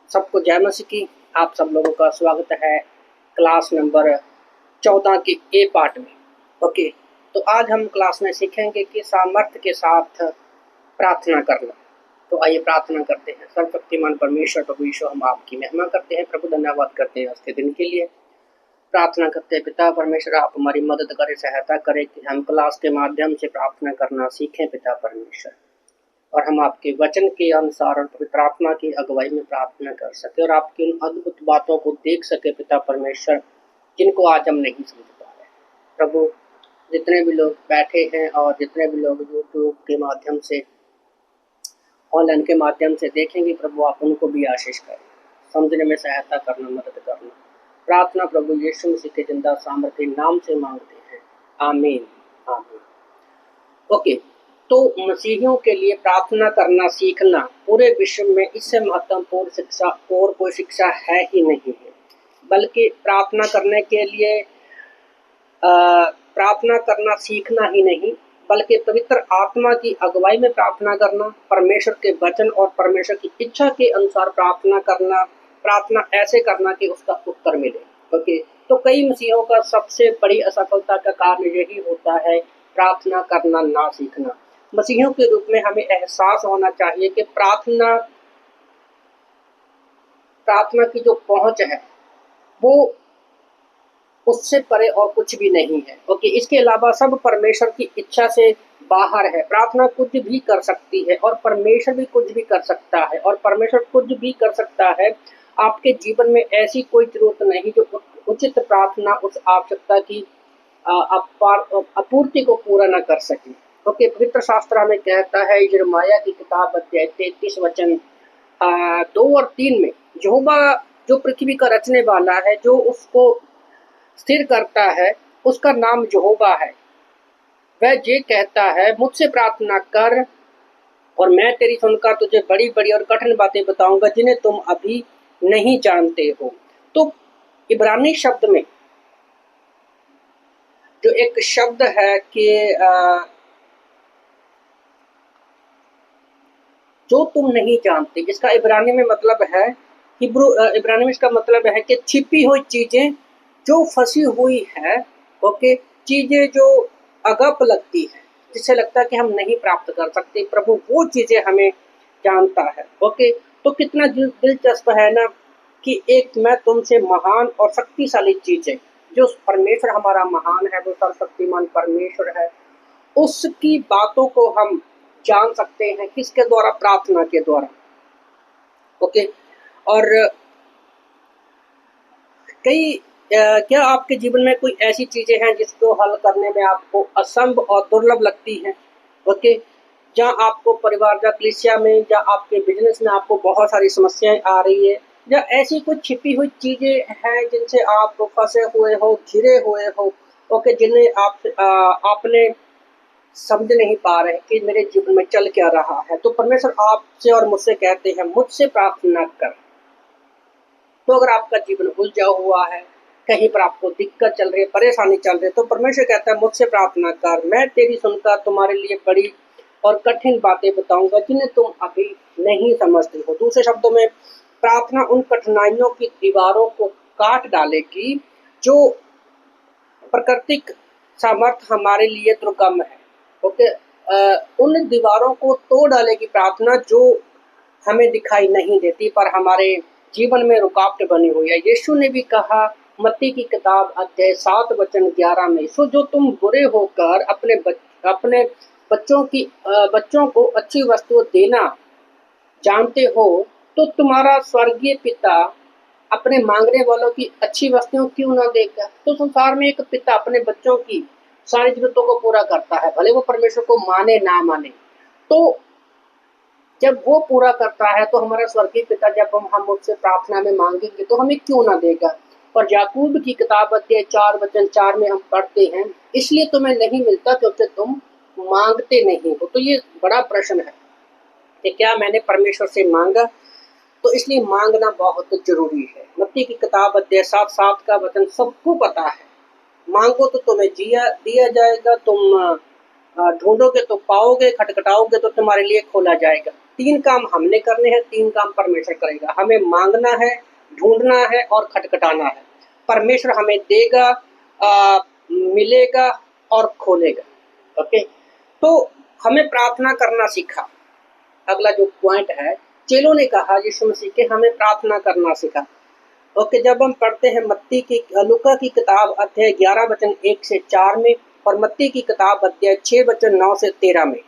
सबको जय मसीह की। आप सब लोगों का स्वागत है क्लास नंबर 14 के ए पार्ट में। ओके, तो आज हम क्लास में सीखेंगे कि सामर्थ्य के साथ प्रार्थना करना। तो आइए प्रार्थना करते हैं। सर्वशक्तिमान परमेश्वर प्रभु यीशु, हम आपकी महिमा करते हैं प्रभु, धन्यवाद करते हैं आज के दिन के लिए। प्रार्थना करते हैं पिता परमेश्वर, आप हमारी मदद करें, सहायता करें कि हम क्लास के माध्यम से प्रार्थना करना सीखें पिता परमेश्वर, और हम आपके वचन के अनुसार और पवित्र आत्मा की अगुवाई में प्रार्थना कर सके और आपकी उन अद्भुत बातों को देख सके पिता परमेश्वर, जिनको आज हम नहीं समझ पा रहे। प्रभु, जितने भी लोग बैठे हैं और जितने भी लोग यूट्यूब के माध्यम से, ऑनलाइन के माध्यम से देखेंगे, प्रभु आप उनको भी आशीष करें, समझने में सहायता करना, मदद करना। प्रार्थना प्रभु यीशु मसीह के जिंदा सामर्थ्य नाम से मांगते हैं, आमीन आमीन। ओके, तो मसीहियों के लिए प्रार्थना करना सीखना पूरे विश्व में इससे महत्वपूर्ण शिक्षा और कोई शिक्षा है ही नहीं है। बल्कि प्रार्थना करने के लिए प्रार्थना करना सीखना ही नहीं, बल्कि पवित्र आत्मा की अगुवाई में प्रार्थना करना, परमेश्वर के वचन और परमेश्वर की इच्छा के अनुसार प्रार्थना करना, प्रार्थना ऐसे करना कि उसका उत्तर मिले। ओके, तो कई मसीहियों का सबसे बड़ी असफलता का कारण यही होता है, प्रार्थना करना ना सीखना। मसीहियों के रूप में हमें एहसास होना चाहिए कि प्रार्थना की जो पहुंच है वो उससे परे और कुछ भी नहीं है। ओके, इसके अलावा सब परमेश्वर की इच्छा से बाहर है। प्रार्थना कुछ भी कर सकती है और परमेश्वर भी कुछ भी कर सकता है, और परमेश्वर कुछ भी कर सकता है। आपके जीवन में ऐसी कोई जरूरत नहीं जो उचित प्रार्थना उस आवश्यकता की आपूर्ति को पूरा न कर सके। ओके, पवित्र शास्त्र हमें कहता है यिर्मयाह की किताब अध्याय 33 वचन 2 और 3 में, यहोवा जो पृथ्वी का रचने वाला है, जो उसको स्थिर करता है, उसका नाम यहोवा है। वह ये कहता है, मुझसे प्रार्थना कर और मैं तेरी सुनकर तुझे बड़ी बड़ी और कठिन बातें बताऊंगा जिन्हें तुम अभी नहीं जानते हो। तो इब्रानी शब्द में जो एक शब्द है कि जो तुम नहीं जानते, इसका इब्रानी में मतलब है, इब्रानी में इसका मतलब है कि छिपी हुई चीजें जो फंसी हुई है। ओके, चीजें जो अगप लगती है, जिससे लगता है कि हम नहीं प्राप्त कर सकते, प्रभु वो चीजें हमें जानता है। ओके, तो कितना दिलचस्प है ना कि एक मैं तुमसे महान और शक्तिशाली चीजें, जो परमेश्वर हमारा महान है, वो सर्वशक्तिमान परमेश्वर है, उसकी बातों को हम जान सकते हैं। किसके द्वारा? प्रार्थना के द्वारा। ओके, और क्या आपके जीवन में कोई ऐसी चीजें हैं जिसको हल करने में आपको असंभव और दुर्लभ लगती हैं? ओके, जहां आपको परिवार या कलीसिया में या आपके बिजनेस में आपको बहुत सारी समस्याएं आ रही है, या ऐसी कुछ छिपी हुई चीजें हैं जिनसे आप फंसे हुए हो, घिरे हुए हो। ओके, जिन्हें आपने समझ नहीं पा रहे कि मेरे जीवन में चल क्या रहा है, तो परमेश्वर आपसे और मुझसे कहते हैं, मुझसे प्रार्थना कर। तो अगर आपका जीवन उलझा हुआ है, कहीं पर आपको दिक्कत चल रही है, परेशानी चल रही है, तो परमेश्वर कहता है, मुझसे प्रार्थना कर, मैं तेरी सुनकर तुम्हारे लिए बड़ी और कठिन बातें बताऊंगा जिन्हें तुम अभी नहीं समझते हो। दूसरे शब्दों में, प्रार्थना उन कठिनाइयों की दीवारों को काट डालेगी जो प्राकृतिक सामर्थ्य हमारे लिए दुर्गम है। ओके, उन दीवारों को तोड़ डालेगी प्रार्थना जो हमें दिखाई नहीं देती पर हमारे जीवन में रुकावट बनी हुई है। यीशु ने भी कहा मत्ती की किताब अध्याय 7 वचन 11 में, सो जो तुम बुरे होकर अपने बच्चों को अच्छी वस्तु देना जानते हो, तो तुम्हारा स्वर्गीय पिता अपने मांगने वालों की अच्छी वस्तुओं क्यों ना देगा। तो संसार में एक पिता अपने बच्चों की सारी जरूरतों को पूरा करता है, भले वो परमेश्वर को माने ना माने। तो जब वो पूरा करता है, तो हमारा स्वर्गीय पिता जब हम उससे प्रार्थना में मांगेंगे तो हमें क्यों ना देगा। और याकूब की किताब अध्याय 4 वचन 4 में हम पढ़ते हैं, इसलिए तुम्हें नहीं मिलता क्योंकि तुम मांगते नहीं हो। तो ये बड़ा प्रश्न है कि क्या मैंने परमेश्वर से मांगा, तो इसलिए मांगना बहुत जरूरी है। मत्ती की किताब अध्याय 7 का वचन सबको पता है, मांगो तो तुम्हें दिया जाएगा, तुम ढूंढोगे तो पाओगे, खटखटाओगे तो तुम्हारे लिए खोला जाएगा। 3 काम हमने करने हैं, 3 काम परमेश्वर करेगा। हमें मांगना है, ढूंढना है और खटखटाना है। परमेश्वर हमें देगा, मिलेगा और खोलेगा। ओके, तो हमें प्रार्थना करना सीखा। अगला जो पॉइंट है, चेलों ने कहा यीशु मसीह के हमें प्रार्थना करना सीखा। ओके, जब हम पढ़ते हैं लूका की किताब अध्याय 11 वचन 1 से 4 में और मत्ती की किताब अध्याय 6 वचन 9 से 13 में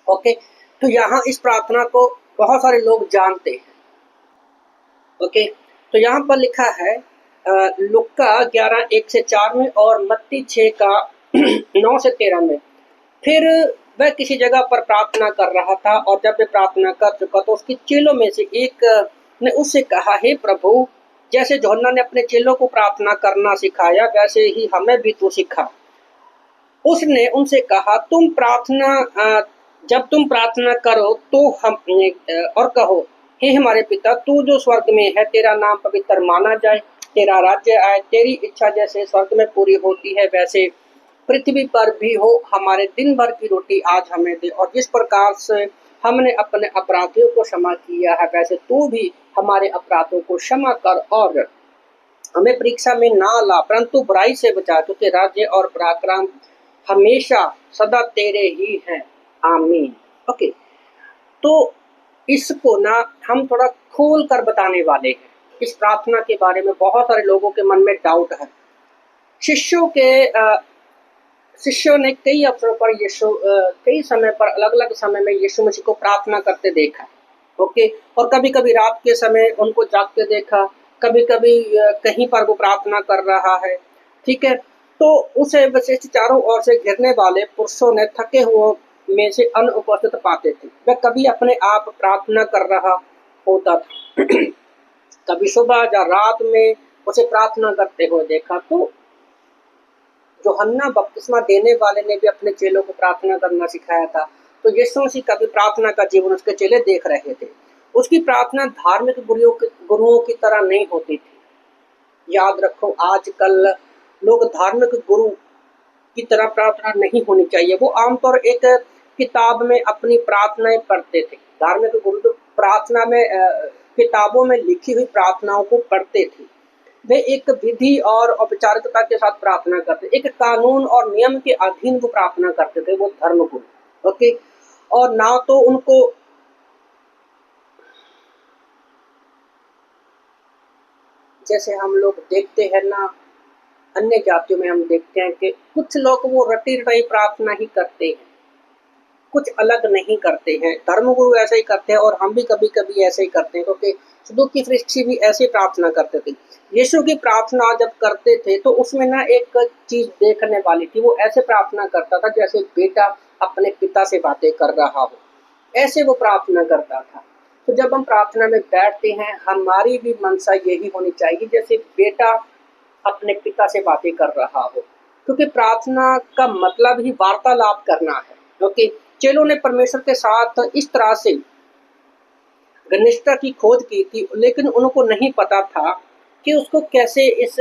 ओके, तो यहाँ इस प्रार्थना को बहुत सारे लोग जानते हैं। ओके, तो यहाँ पर लिखा है लूका 11 1 से 4 में और मत्ती 6 का 9 से 13 में। फिर वह किसी जगह पर प्रार्थना कर रहा था और जब वह प्रार्थना कर चुका तो उसके चेलों में से एक ने उससे कहा, हे प्रभु, जैसे यूहन्ना ने अपने चेलों को प्रार्थना करना सिखाया वैसे ही हमें भी तू सिखा। उसने उनसे कहा, जब तुम प्रार्थना करो तो हम और कहो, हे हमारे पिता, तू जो स्वर्ग में है, तेरा नाम पवित्र माना जाए, तेरा राज्य आए, तेरी इच्छा जैसे स्वर्ग में पूरी होती है वैसे पृथ्वी पर भी हो। हमारे दिन भर की रोटी आज हमें दे और जिस प्रकार से हमने अपने अपराधियों को क्षमा किया है वैसे तू भी हमारे अपराधों को क्षमा कर और हमें परीक्षा में ना ला परंतु बुराई से बचा, क्योंकि राज्य और पराक्रम हमेशा सदा तेरे ही हैं। आमीन। ओके, तो इसको ना हम थोड़ा खोल कर बताने वाले हैं। इस प्रार्थना के बारे में बहुत सारे लोगों के मन में डाउट है। शिष्यों ने कई अवसरों पर कई समय पर अलग अलग समय में यीशु मसीह को प्रार्थना करते देखा। ओके, और कभी कभी रात के समय उनको जागते देखा, कभी कभी कहीं पर वो प्रार्थना कर रहा है। ठीक है, तो उसे वशिष्ठ चारों ओर से घिरने वाले पुरुषों ने थके हुए में से अनुपस्थित पाते थे। वह कभी अपने आप प्रार्थना कर रहा होता था कभी सुबह या रात में उसे प्रार्थना करते हुए देखा। तो यूहन्ना बपतिस्मा देने वाले ने भी अपने चेलों को प्रार्थना करना सिखाया था। तो यीशु मसीह का भी प्रार्थना का जीवन उसके चेले देख रहे थे। उसकी प्रार्थना धार्मिक गुरुओं की तरह नहीं होती थी। याद रखो, आजकल लोग धार्मिक गुरु की तरह प्रार्थना नहीं होनी चाहिए। वो आमतौर एक किताब में अपनी प्रार्थनाएं पढ़ते थे। धार्मिक गुरु तो प्रार्थना में किताबों में लिखी हुई प्रार्थनाओं को पढ़ते थे। वे एक विधि और औपचारिकता के साथ प्रार्थना करते, एक कानून और नियम के अधीन वो प्रार्थना करते थे, वो धर्म गुरु। ओके, और ना तो उनको जैसे हम लोग देखते हैं ना, अन्य जातियों में हम देखते हैं कि कुछ लोग वो रटी रटाई प्रार्थना ही करते हैं, कुछ अलग नहीं करते हैं। धर्मगुरु ऐसे ही करते हैं और हम भी कभी कभी ऐसे ही करते हैं, क्योंकि सदूकी फरिश्ते भी ऐसे प्रार्थना करते थे। यीशु की प्रार्थना जब करते थे तो उसमें ना एक चीज देखने वाली थी। वो ऐसे प्रार्थना करता था जैसे बेटा अपने पिता से बातें कर रहा हो, ऐसे वो प्रार्थना करता था। तो जब हम प्रार्थना में बैठते हैं, हमारी भी मनसा यही होनी चाहिए जैसे बेटा अपने पिता से बातें कर रहा हो, क्योंकि प्रार्थना का मतलब ही वार्तालाप करना है। क्योंकि चेलों ने परमेश्वर के साथ इस तरह से घनिष्ठता की खोज की थी, लेकिन उनको नहीं पता था कि उसको कैसे इस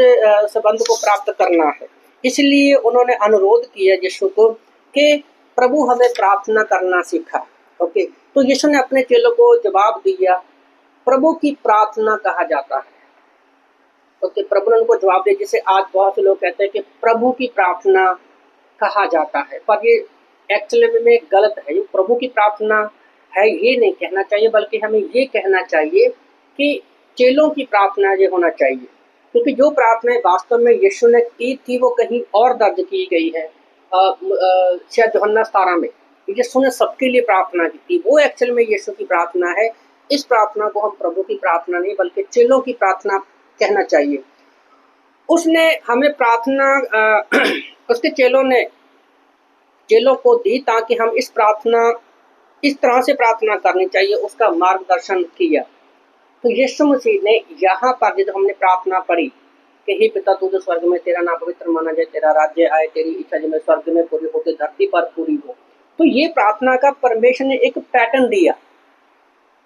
संबंध को प्राप्त करना है। इसलिए उन्होंने अनुरोध किया यीशु को कि प्रभु हमें प्रार्थना करना सिखा। ओके, तो यीशु ने अपने चेलों को जवाब दिया, प्रभु की प्रार्थना कहा जाता है। ओके, प्रभु ने उनको जवाब दिया, जिसे आज बहुत से लोग कहते हैं कि प्रभु की प्रार्थना कहा जाता है, पर ये एक्चुअली में गलत है। ये प्रभु की प्रार्थना है ये नहीं कहना चाहिए, बल्कि हमें ये कहना चाहिए कि चेलों की प्रार्थना ये होना चाहिए, क्योंकि जो प्रार्थनाएं वास्तव में यीशु ने की थी वो कहीं और दर्ज की गई है। शायद यूहन्ना 17 में यीशु ने सबके लिए प्रार्थना की थी, वो एक्चुअल में यीशु की प्रार्थना है। इस प्रार्थना को हम प्रभु की प्रार्थना नहीं बल्कि चेलों की प्रार्थना कहना चाहिए। उसने हमें प्रार्थना उसके चेलों को दी ताकि हम इस तरह से प्रार्थना करनी चाहिए, उसका मार्गदर्शन किया। तो यीशु मसीह ने यहाँ पर जब हमने प्रार्थना पढ़ी कि हे पिता, तू जो स्वर्ग में, तेरा नाम पवित्र माना जाए, तेरा राज्य आए, तेरी इच्छा जो स्वर्ग में पूरी होती धरती पर पूरी हो। तो ये प्रार्थना का परमेश्वर ने एक पैटर्न दिया,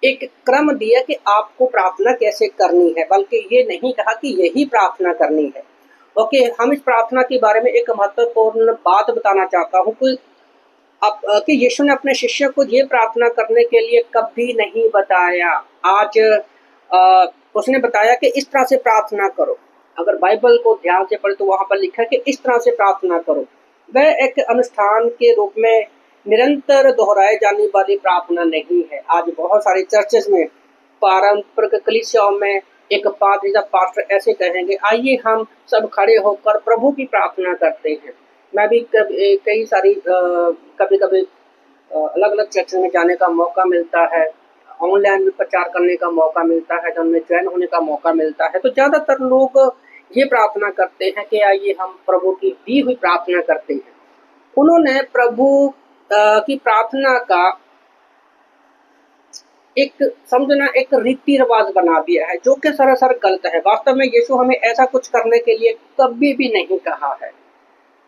एक क्रम दिया कि आपको प्रार्थना कैसे करनी है, बल्कि ये नहीं कहा कि यही प्रार्थना करनी है। ओके, हम इस प्रार्थना के बारे में एक महत्वपूर्ण बात बताना चाहता हूँ कि अब कि यीशु ने अपने शिष्य को ये प्रार्थना करने के लिए कभी नहीं बताया। आज उसने बताया कि इस तरह से प्रार्थना करो। अगर बाइबल को ध्यान से पढ़े तो वहां पर लिखा है कि इस तरह से प्रार्थना करो। वह एक अनुष्ठान के रूप में निरंतर दोहराए जाने वाली प्रार्थना नहीं है। आज बहुत सारे चर्चेस में, पारंपरिक कलीसियाओं में एक पादरी या पास्टर ऐसे कहेंगे, आइए हम सब खड़े होकर प्रभु की प्रार्थना करते हैं। मैं भी कई सारी कभी कभी अलग अलग चर्च में जाने का मौका मिलता है, ऑनलाइन भी प्रचार करने का मौका मिलता है, जब उनमें ज्वाइन होने का मौका मिलता है, तो ज़्यादातर लोग ये प्रार्थना करते हैं कि आइए हम प्रभु की दी हुई प्रार्थना करते हैं। उन्होंने प्रभु की प्रार्थना का एक समझना एक रीति रिवाज बना दिया है, जो कि सरासर गलत है। वास्तव में यीशु हमें ऐसा कुछ करने के लिए कभी भी नहीं कहा है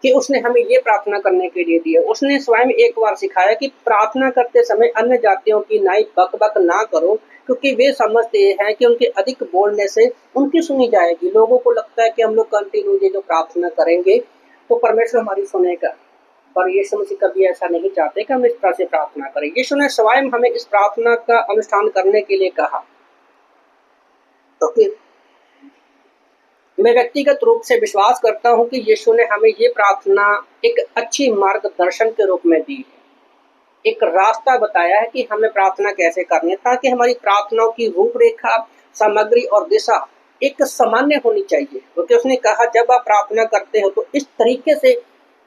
कि उसने हमें ये प्रार्थना करने के लिए दी है। उसने स्वयं एक बार सिखाया कि प्रार्थना करते समय अन्य जातियों की नाई बक बक ना करो, क्योंकि वे समझते हैं कि उनके अधिक बोलने से उनकी सुनी जाएगी। लोगों को लगता है कि हम लोग कंटिन्यू ये जो प्रार्थना करेंगे तो परमेश्वर हमारी सुनेगा, पर यीशु मसीह कभी ऐसा नहीं चाहते कि हम इस तरह से प्रार्थना करें। यीशु ने स्वयं हमें इस प्रार्थना का अनुष्ठान करने के लिए कहा। तो मैं व्यक्तिगत रूप से विश्वास करता हूं कि यीशु ने हमें ये प्रार्थना एक अच्छी मार्गदर्शन के रूप में दी है, एक रास्ता बताया है कि हमें प्रार्थना कैसे करनी है, ताकि हमारी प्रार्थनाओं की रूपरेखा, सामग्री और दिशा एक सामान्य होनी चाहिए। क्योंकि उसने कहा जब आप प्रार्थना करते हो तो इस तरीके से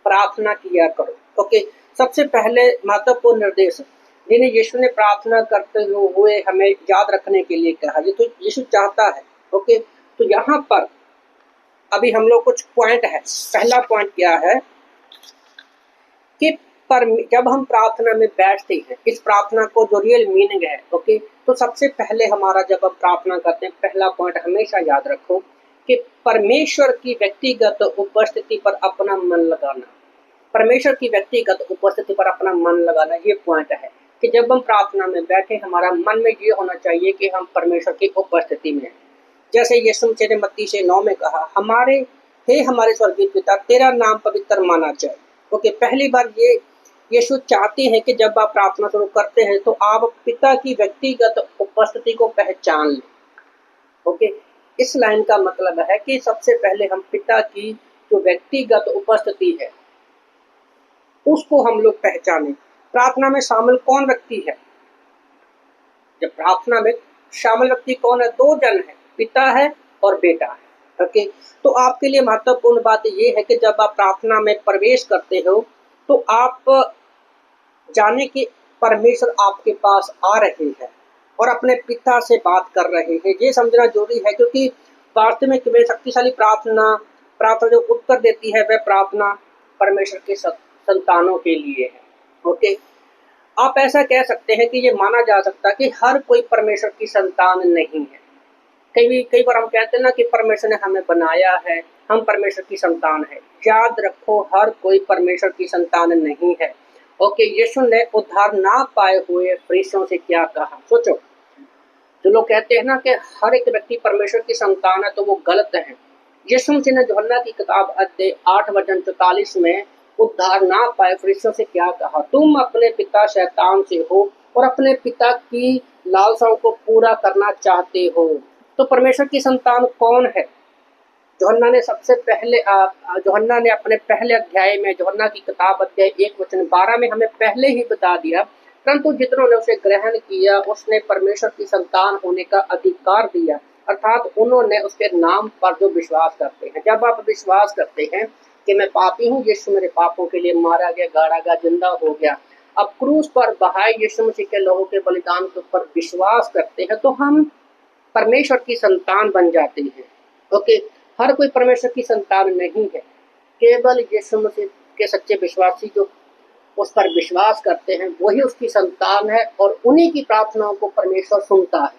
प्रार्थना किया करो। ओके, सबसे पहले महत्वपूर्ण निर्देश जिन्हें यीशु ने प्रार्थना करते हुए हमें याद रखने के लिए कहा, ये तो यीशु चाहता है। ओके, तो यहाँ पर अभी हम लोग कुछ पॉइंट है। पहला पॉइंट क्या है कि जब हम प्रार्थना में बैठते हैं, इस प्रार्थना को जो रियल मीनिंग है, ओके, तो सबसे पहले हमारा जब हम प्रार्थना करते हैं, पहला पॉइंट हमेशा याद रखो कि परमेश्वर की व्यक्तिगत उपस्थिति पर अपना मन लगाना। परमेश्वर की व्यक्तिगत उपस्थिति पर अपना मन लगाना, ये पॉइंट है कि जब हम प्रार्थना में बैठे, हमारा मन में ये होना चाहिए कि हम परमेश्वर की उपस्थिति में हैं। जैसे यीशु मसीह ने मत्ती 6:9 में कहा, हमारे स्वर्गीय पिता, तेरा नाम पवित्र माना जाए। ओके, पहली बार ये यीशु चाहते हैं कि जब आप प्रार्थना शुरू करते हैं तो आप पिता की व्यक्तिगत उपस्थिति को पहचान लें। ओके, इस लाइन का मतलब है कि सबसे पहले हम पिता की जो व्यक्तिगत उपस्थिति है उसको हम लोग पहचानें। प्रार्थना में शामिल कौन व्यक्ति है? जब प्रार्थना में शामिल व्यक्ति कौन है? दो जन है, पिता है और बेटा है। ओके, तो आपके लिए महत्वपूर्ण बात यह है कि जब आप प्रार्थना में प्रवेश करते हो तो आप जाने कि परमेश्वर आपके पास आ रहे हैं और अपने पिता से बात कर रहे हैं। ये समझना जरूरी है, क्योंकि वास्तव में शक्तिशाली प्रार्थना जो उत्तर देती है, वह प्रार्थना परमेश्वर के संतानों के लिए है। ओके, आप ऐसा कह सकते हैं कि ये माना जा सकता है कि हर कोई परमेश्वर की संतान नहीं है। कई बार हम कहते हैं ना कि परमेश्वर ने हमें बनाया है, हम परमेश्वर की संतान है। याद रखो, हर कोई परमेश्वर की संतान नहीं है। ओके, यीशु ने उद्धार ना पाए हुए फरीसियों से क्या कहा? सोचो, जो लोग कहते हैं ना कि हर एक व्यक्ति परमेश्वर की संतान है, तो वो गलत है। यीशु मसीह ने यूहन्ना की किताब अध्याय 8:44 में उद्धार ना पाए फरीसियों से क्या कहा? तुम अपने पिता शैतान से हो और अपने पिता की लालसाओं को पूरा करना चाहते हो। तो परमेश्वर की संतान कौन है? यूहन्ना ने अपने पहले अध्याय में, यूहन्ना की किताब अध्याय 1:12 में हमें पहले ही बता दिया, परंतु जितनों ने उसे ग्रहण किया उसने परमेश्वर की संतान होने का अधिकार दिया, अर्थात उन्होंने उसके नाम पर जो विश्वास करते हैं। जब आप विश्वास करते हैं कि मैं पापी हूँ, यीशु मेरे पापों के लिए मारा गया, गाड़ा गया, जिंदा हो गया, अब क्रूस पर बहाए यीशु मसीह के लोगों के बलिदान के ऊपर विश्वास करते हैं, तो हम परमेश्वर की संतान बन जाते हैं। ओके, हर कोई परमेश्वर की संतान नहीं है, केवल यीशु मसीह के सच्चे विश्वासी जो उस पर विश्वास करते हैं वही उसकी संतान है और उन्हीं की प्रार्थनाओं को परमेश्वर सुनता है।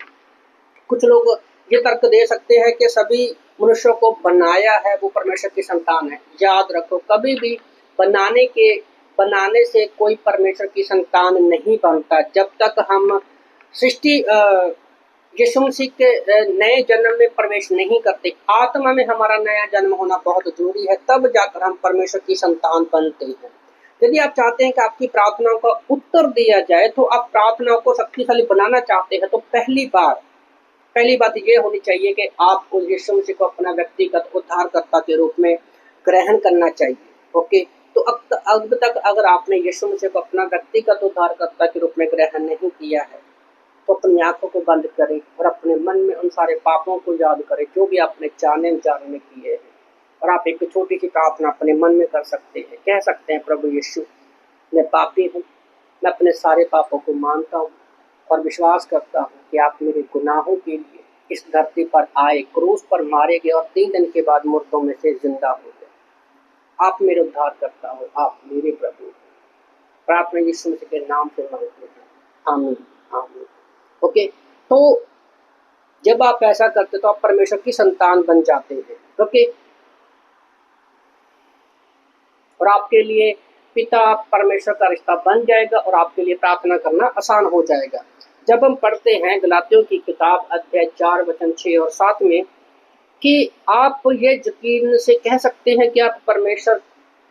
कुछ लोग ये तर्क दे सकते हैं कि सभी मनुष्यों को बनाया है वो परमेश्वर की संतान है। याद रखो, कभी भी बनाने से कोई परमेश्वर की संतान नहीं बनता। जब तक हम सृष्टि यीशु मसीह के नए जन्म में प्रवेश नहीं करते, आत्मा में हमारा नया जन्म होना बहुत जरूरी है, तब जाकर हम परमेश्वर की संतान बनते हैं। यदि आप चाहते हैं कि आपकी प्रार्थनाओं का उत्तर दिया जाए, तो आप प्रार्थनाओं को शक्तिशाली बनाना चाहते हैं, तो पहली बात ये होनी चाहिए कि आपको यीशु मसीह को अपना व्यक्तिगत उद्धारकर्ता के रूप में ग्रहण करना चाहिए। ओके, तो अब तक अगर आपने यीशु मसीह को अपना व्यक्तिगत उद्धारकर्ता के रूप में ग्रहण नहीं किया है, तो अपनी आंखों को बंद करें और अपने मन में उन सारे पापों को याद करें जो भी आपने जाने अनजाने में किए हैं, और आप एक छोटी सी प्रार्थना अपने मन में कर सकते हैं। कह सकते हैं, प्रभु यीशु, मैं पापी हूँ, मैं अपने सारे पापों को मानता हूँ और विश्वास करता हूँ कि आप मेरे गुनाहों के लिए इस धरती पर आए, क्रूस पर मारे गए और 3 दिन के बाद मुर्दों में से जिंदा हो गए। आप मेरे उद्धार करता हो, आप मेरे प्रभु। प्रार्थना यीशु मसीह के नाम से मांगते हैं, आमीन आमीन। ओके, तो जब आप ऐसा करते तो आप परमेश्वर की संतान बन जाते हैं। ओके, और आपके लिए पिता परमेश्वर का रिश्ता बन जाएगा और आपके लिए प्रार्थना करना आसान हो जाएगा। जब हम पढ़ते हैं गलातियों की किताब अध्याय 4 वचन 6 और 7 में कि आप ये यकीन से कह सकते हैं कि आप परमेश्वर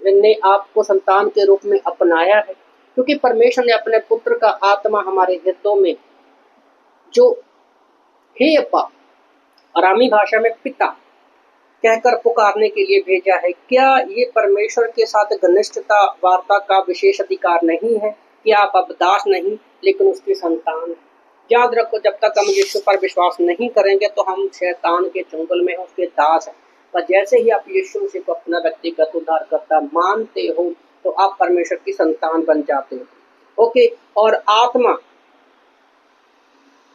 ने आपको संतान के रूप में अपनाया है, क्योंकि परमेश्वर ने अपने पुत्र का आत्मा हमारे हृदयों में, जो हे अब्बा, अरामी भाषा में पिता कहकर पुकारने के लिए भेजा है। क्या ये परमेश्वर के साथ घनिष्ठता वार्ता का विशेष अधिकार नहीं है कि आप अब दास नहीं लेकिन उसकी संतान हैं? याद रखो, जब तक हम यीशु पर विश्वास नहीं करेंगे तो हम शैतान के चंगुल में उसके दास हैं। पर जैसे ही आप यीशु मसीह को अपना व्यक्तिगत उद्धारकर्ता मानते हो, तो आप परमेश्वर की संतान बन जाते हो। ओके, और आत्मा,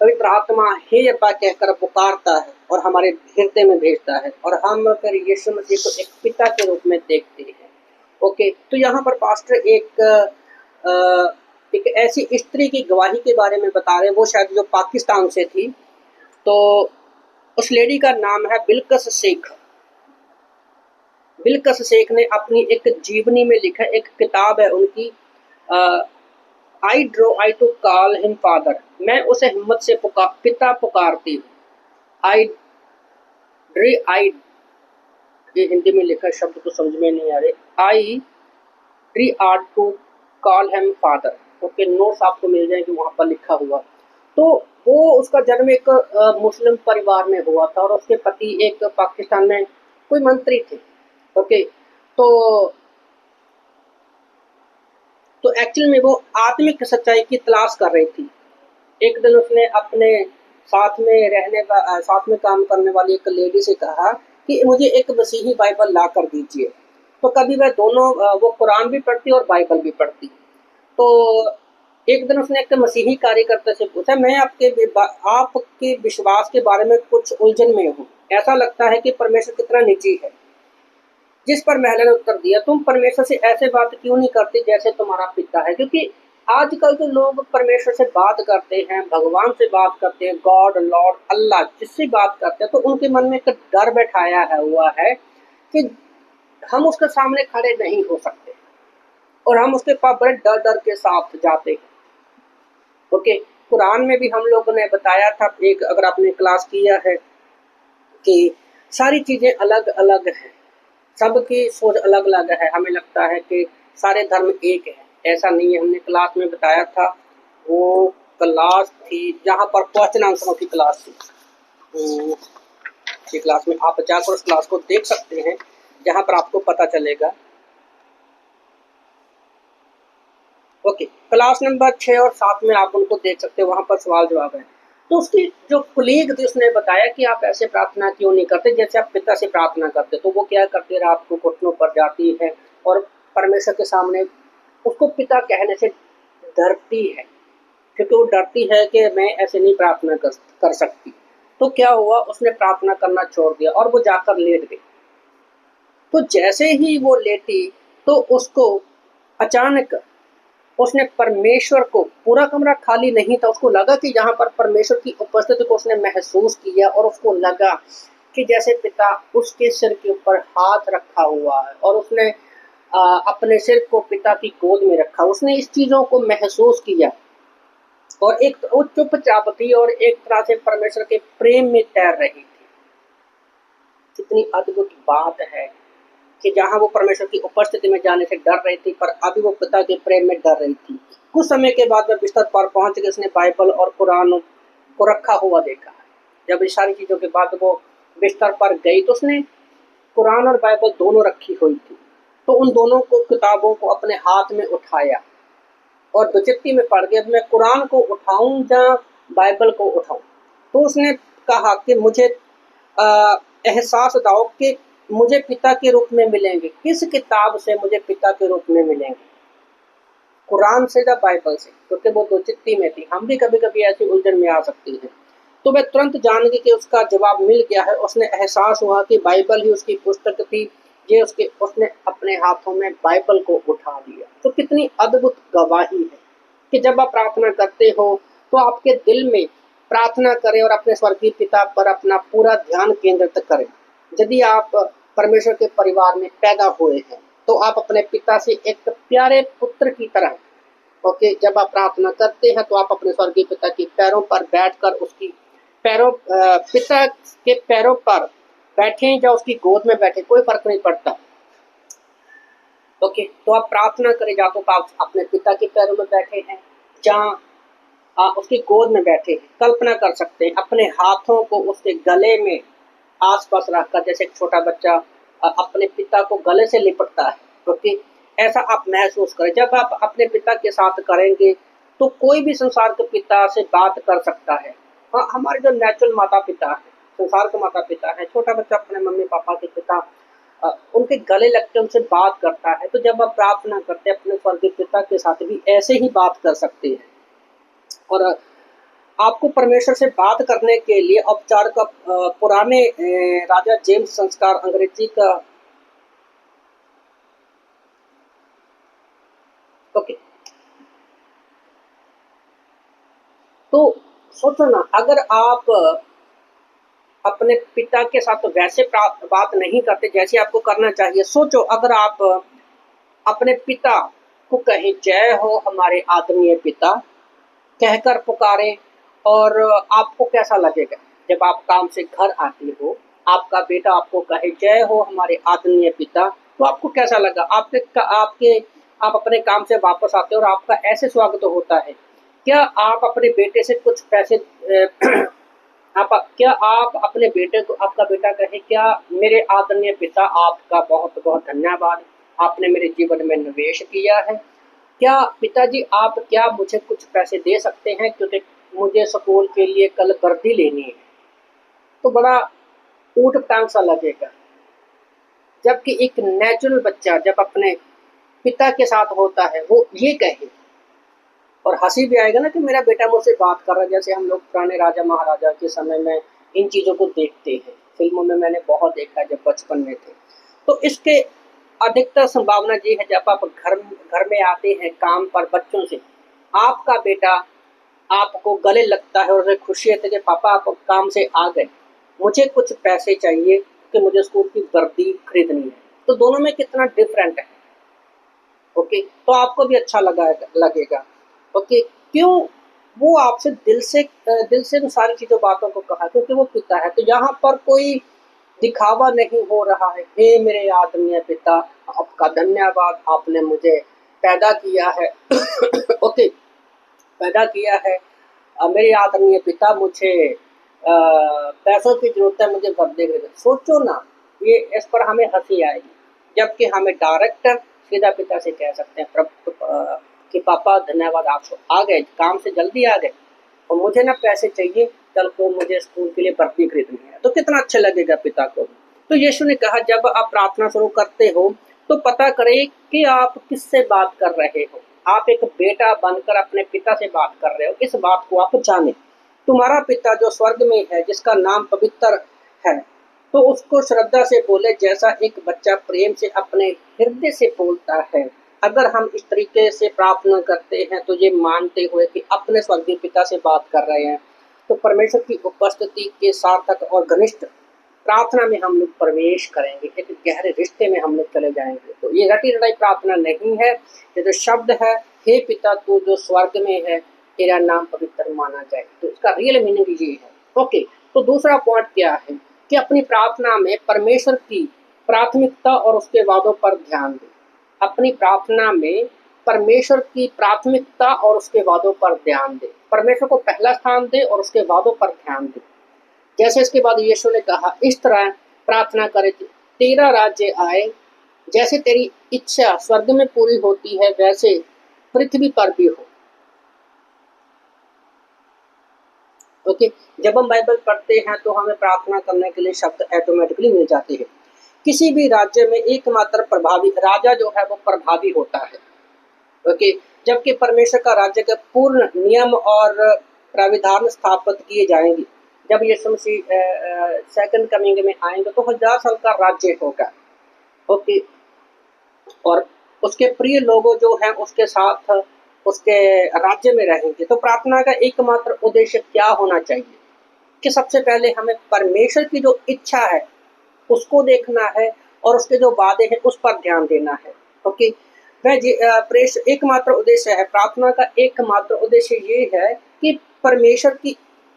पवित्र आत्मा हे अब्बा कहकर पुकारता है और हमारे हृदय में भेजता है, और हम फिर यीशु मसीह को एक पिता के रूप में देखते हैं। ओके, तो यहाँ पर पास्टर एक ऐसी स्त्री की गवाही के बारे में बता रहे हैं, वो शायद जो पाकिस्तान से थी। तो उस लेडी का नाम है बिल्किस शेख। बिल्किस शेख ने अपनी एक जीवनी में लिखा, एक किताब है उनकी, आई टू कॉल हिम फादर, मैं उसे हिम्मत से पिता पुकारती हूँ। आई, ये हिंदी में लिखा शब्द तो समझ में नहीं आ रहे। I tree are to call him father. Okay, notes आपको मिल जाएंगे, वहां पर लिखा हुआ। तो वो, उसका जन्म एक मुस्लिम परिवार में हुआ था और उसके पति एक पाकिस्तान में कोई मंत्री थे। ओके, तो एक्चुअल में वो आत्मिक सच्चाई की तलाश कर रही थी। एक दिन उसने अपने साथ में काम करने वाली एक लेडी से कहा कि मुझे एक मसीही बाइबल ला कर दीजिए। तो कभी वह दोनों, वो कुरान भी पढ़ती और बाइबल भी पढ़ती। तो एक दिन उसने एक मसीही कार्यकर्ता से पूछा, मैं आपके विश्वास के बारे में कुछ उलझन में हूँ, ऐसा लगता है कि परमेश्वर कितना निजी है। जिस पर महिला ने उत्तर दिया, तुम परमेश्वर से ऐसे बात क्यों नहीं करती जैसे तुम्हारा पिता है। क्योंकि आजकल जो लोग परमेश्वर से बात करते हैं, भगवान से बात करते हैं, गॉड, लॉर्ड, अल्लाह, जिससे बात करते हैं, तो उनके मन में एक डर बैठाया हुआ है कि हम उसके सामने खड़े नहीं हो सकते और हम उसके पास बड़े डर डर के साथ जाते हैं। ओके, कुरान में भी हम लोगों ने बताया था, एक अगर आपने क्लास किया है, कि सारी चीजें अलग अलग हैं, सबकी सोच अलग अलग है। हमें लगता है कि सारे धर्म एक है, ऐसा नहीं है। हमने क्लास में बताया था, वो क्लास थी जहाँ पर क्वेश्चन आंसरों की क्लास थी। ये क्लास में आप जाकर उस क्लास को देख सकते हैं, जहाँ पर आपको पता चलेगा। ओके, क्लास नंबर 6 और 7 में आप उनको देख सकते हैं, वहाँ पर सवाल जवाब है। तो उसकी जो कुलीग थी, उसने बताया कि आप ऐसे प्रार्थना क्यों नहीं करते जैसे आप पिता से प्रार्थना करते। तो वो क्या करते, रात को घुटनों पर जाती है और परमेश्वर के सामने उसको पिता कहने से डरती है, क्योंकि वो डरती है कि मैं ऐसे नहीं प्रार्थना कर सकती। तो क्या हुआ, उसने प्रार्थना करना छोड़ दिया और वो जाकर लेट गई। तो जैसे ही वो लेटी, तो उसको अचानक, उसने परमेश्वर को, पूरा कमरा खाली नहीं था, उसको लगा कि यहाँ पर परमेश्वर की उपस्थिति को उसने महसूस किया और उसको लगा कि जैसे पिता उसके सिर के ऊपर हाथ रखा हुआ है और उसने अपने सिर को पिता की गोद में रखा। उसने इस चीजों को महसूस किया और एक वो चुपचाप थी और एक तरह से परमेश्वर के प्रेम में तैर रही थी। कितनी अद्भुत बात है कि जहाँ वो परमेश्वर की उपस्थिति में जाने से डर रही थी, पर अभी वो पिता के प्रेम में डर रही थी। कुछ समय के बाद वह बिस्तर पर पहुंच के उसने बाइबल और कुरान को रखा हुआ देखा। जब इस सारी चीज़ों के बाद वो बिस्तर पर गई तो उसने कुरान और बाइबल दोनों रखी हुई थी। तो उन दोनों को किताबों को अपने हाथ में उठाया और दुचित्ती में पड़ गया, मैं कुरान को उठाऊं या बाइबल को उठाऊं। तो उसने कहा कि मुझे एहसास दिलाओ कि मुझे पिता के रूप में मिलेंगे, किस किताब से मुझे पिता के रूप में मिलेंगे, कुरान से या बाइबल से, क्योंकि वो दो चित्ती में थी। हम भी कभी कभी ऐसी उलझन में आ सकती है। तो वह तुरंत जान गई कि उसका जवाब मिल गया है। उसने एहसास हुआ कि बाइबल ही उसकी पुस्तक थी। ये उसने अपने हाथों में बाइबल को उठा लिया। तो कितनी अद्भुत गवाही है कि जब आप प्रार्थना करते हो तो आपके दिल में प्रार्थना करें और अपने स्वर्गीय पिता पर अपना पूरा ध्यान केंद्रित करें। यदि आप परमेश्वर के परिवार में पैदा हुए हैं तो आप अपने पिता से एक प्यारे पुत्र की तरह, ओके, जब आप प्रार्थना करते हैं तो आप अपने स्वर्गीय पिता के पैरों पर बैठकर उसकी पिता के पैरों पर बैठे या उसकी गोद में बैठे, कोई फर्क नहीं पड़ता। ओके, तो आप प्रार्थना करें, या तो आप अपने पिता के पैरों में बैठे हैं या उसकी गोद में बैठे हैं। कल्पना कर सकते हैं अपने हाथों को उसके गले में आसपास रखकर, जैसे एक छोटा बच्चा अपने पिता को गले से लिपटता है। ओके, ऐसा आप महसूस करें। जब आप अपने पिता के साथ करेंगे तो कोई भी संसार के पिता से बात कर सकता है। हाँ, हमारे जो नेचुरल माता पिता है, संसार के माता पिता है, छोटा बच्चा अपने मम्मी पापा के पिता उनके गले लग के उनसे बात करता है। तो जब आप प्रार्थना करते हैं अपने स्वर्गीय पिता के साथ भी ऐसे ही बात कर सकते हैं। और आपको परमेश्वर से बात करने के लिए औपचार का पुराने राजा जेम्स संस्कार अंग्रेजी का, ओके, तो सोचो ना, अगर आप अपने पिता के साथ तो वैसे बात नहीं करते जैसे आपको करना चाहिए। सोचो अगर आप अपने पिता को कहें, जय हो हमारे आदरणीय पिता, कहकर पुकारें, और आपको कैसा लगेगा। जब आप काम से घर आते हो, आपका बेटा आपको कहे जय हो हमारे आदरणीय पिता, तो आपको कैसा लगा। आप अपने काम से वापस आते हो और आपका ऐसे स्वागत होता है। क्या आप अपने बेटे से कुछ पैसे क्या आप अपने बेटे को, आपका बेटा कहे, क्या मेरे आदरणीय पिता आपका बहुत बहुत धन्यवाद, आपने मेरे जीवन में निवेश किया है। क्या पिताजी आप क्या मुझे कुछ पैसे दे सकते हैं, क्योंकि मुझे स्कूल के लिए कल वर्दी लेनी है। तो बड़ा ऊट पटांग सा लगेगा। जबकि एक नेचुरल बच्चा जब अपने पिता के साथ होता है वो ये कहे, और हंसी भी आएगा ना कि मेरा बेटा मुझसे बात कर रहा है। जैसे हम लोग पुराने राजा महाराजा के समय में इन चीज़ों को देखते हैं, फिल्मों में मैंने बहुत देखा है जब बचपन में थे। तो इसके अधिकतर संभावना ये है, जब आप घर में आते हैं काम पर बच्चों से, आपका बेटा आपको गले लगता है और उसे खुशी होती है कि पापा आप काम से आ गए, मुझे कुछ पैसे चाहिए कि मुझे स्कूल की वर्दी खरीदनी है। तो दोनों में कितना डिफरेंट है। ओके, तो आपको भी अच्छा लगेगा। ओके, क्यों वो आपसे दिल से उन सारी चीज़ों बातों को कहा, क्योंकि वो पिता है। तो यहाँ पर कोई दिखावा नहीं हो रहा है। हे मेरे आदरणीय पिता, आपका धन्यवाद, आपने मुझे पैदा किया है। ओके, पैदा किया है। मेरे आदरणीय पिता, मुझे पैसों की जरूरत है, मुझे वर्दी खरीदनी। सोचो ना, ये इस पर हमें हंसी आएगी, जबकि हमें डायरेक्टर सीधा पिता से कह सकते हैं कि पापा धन्यवाद, आप आ गए काम से, जल्दी आ गए, और मुझे ना पैसे चाहिए, कल को मुझे स्कूल के लिए वर्दी खरीदनी है। तो कितना अच्छा लगेगा पिता को। तो यीशु ने कहा, जब आप प्रार्थना शुरू करते हो तो पता करें कि आप किससे बात कर रहे हो। आप एक बेटा बनकर अपने पिता से बात कर रहे हो, इस बात को आप जाने। तुम्हारा पिता जो स्वर्ग में है, जिसका नाम पवित्र है, तो उसको श्रद्धा से बोले, जैसा एक बच्चा प्रेम से अपने हृदय से बोलता है। अगर हम इस तरीके से प्रार्थना करते हैं तो ये मानते हुए कि अपने स्वर्गीय पिता से बात कर रहे हैं, तो परमेश्वर की उपस्थिति के सार्थक और घनिष्ठ प्रार्थना में हम लोग प्रवेश करेंगे, एक गहरे रिश्ते में हम लोग चले जाएंगे। तो ये रटी रटाई प्रार्थना नहीं है। ये जो शब्द है, हे पिता तू जो स्वर्ग में है, तेरा नाम पवित्र माना जाए, तो इसका रियल मीनिंग ये है। ओके, तो दूसरा पॉइंट क्या है कि अपनी प्रार्थना में परमेश्वर की प्राथमिकता और उसके वादों पर ध्यान दें। अपनी प्रार्थना में परमेश्वर की प्राथमिकता और उसके वादों पर ध्यान दें। परमेश्वर को पहला स्थान दें और उसके वादों पर ध्यान दें। जैसे इसके बाद यीशु ने कहा, इस तरह प्रार्थना करे, तेरा राज्य आए, जैसे तेरी इच्छा स्वर्ग में पूरी होती है वैसे पृथ्वी पर भी हो। ओके, जब हम बाइबल पढ़ते हैं तो हमें प्रार्थना करने के लिए शब्द ऑटोमेटिकली मिल जाते हैं। किसी भी राज्य में एकमात्र प्रभावी राजा जो है वो प्रभावी होता है। ओके, जबकि परमेश्वर का राज्य के पूर्ण नियम और प्राविधान स्थापित किए जाएंगे। जब यीशु मसीह सेकंड कमिंग में आएंगे तो 1000 साल का राज्य होगा। ओके, और उसके प्रिय लोगों जो हैं उसके साथ उसके राज्य में रहेंगे। तो प्रार्थना का एकमात्र उद्देश्य क्या होना चाहिए कि सबसे पहले हमें परमेश्वर की जो इच्छा है उसको देखना है और उसके जो वादे हैं उस पर ध्यान देना है। ओके, वह एकमात्र उद्देश्य है, प्रार्थना का एकमात्र उद्देश्य ये है कि परमेश्वर की